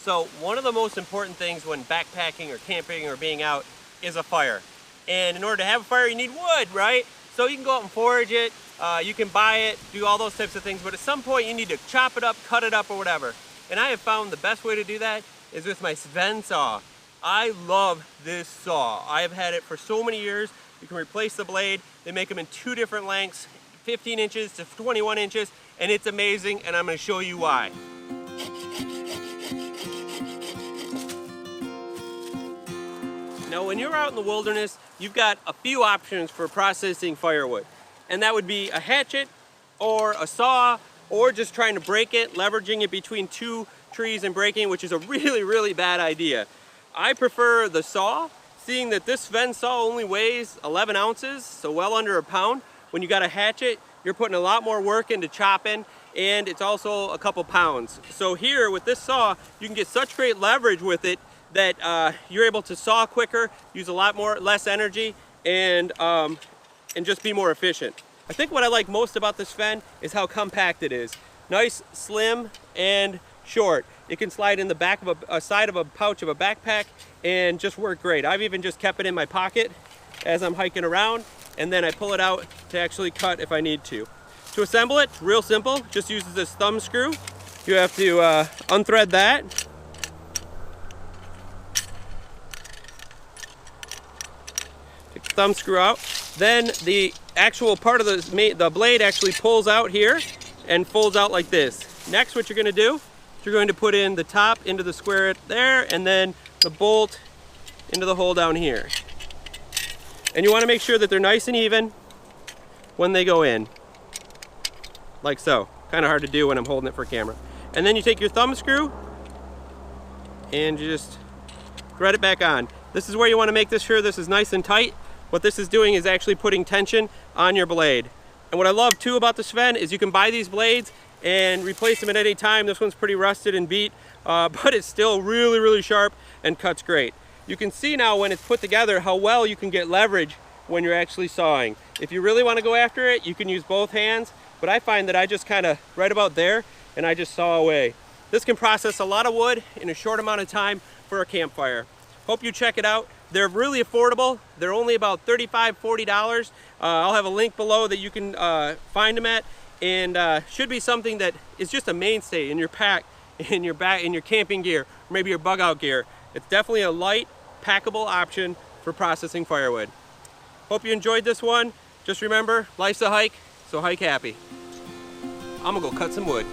So one of the most important things when backpacking or camping or being out is a fire. And in order to have a fire, you need wood, right? So you can go out and forage it, you can buy it, do all those types of things, but at some point you need to chop it up, cut it up, or whatever. And I have found the best way to do that is with my Sven saw. I love this saw. I have had it for so many years. You can replace the blade. They make them in 2 different lengths, 15 inches to 21 inches, and it's amazing, and I'm gonna show you why. Now, when you're out in the wilderness, you've got a few options for processing firewood. And that would be a hatchet or a saw, or just trying to break it, leveraging it between 2 trees and breaking, which is a really, really bad idea. I prefer the saw, seeing that this Sven saw only weighs 11 ounces, so well under a pound. When you got a hatchet, you're putting a lot more work into chopping, and it's also a couple pounds. So here with this saw, you can get such great leverage with it that you're able to saw quicker, use a lot less energy, and just be more efficient. I think what I like most about this Sven is how compact it is. Nice, slim, and short. It can slide in the back of a side of a pouch of a backpack and just work great. I've even just kept it in my pocket as I'm hiking around, and then I pull it out to actually cut if I need to. To assemble it, real simple, just uses this thumb screw. You have to unthread that. Take the thumb screw out. Then the actual part of the blade actually pulls out here and folds out like this. Next, what you're going to do, you're going to put in the top into the square there, and then the bolt into the hole down here. And you want to make sure that they're nice and even when they go in, like so. Kind of hard to do when I'm holding it for camera. And then you take your thumb screw and you just thread it back on. This is where you want to make sure this is nice and tight. What this is doing is actually putting tension on your blade. And what I love too about the Sven is you can buy these blades and replace them at any time. This one's pretty rusted and beat, but it's still really, really sharp and cuts great. You can see now when it's put together how well you can get leverage when you're actually sawing. If you really want to go after it, you can use both hands, but I find that I just kind of right about there and I just saw away. This can process a lot of wood in a short amount of time for a campfire. Hope you check it out. They're really affordable. They're only about $35, $40. I'll have a link below that you can find them at, and should be something that is just a mainstay in your pack, in your camping gear, or maybe your bug out gear. It's definitely a light, packable option for processing firewood. Hope you enjoyed this one. Just remember, life's a hike, so hike happy. I'm gonna go cut some wood.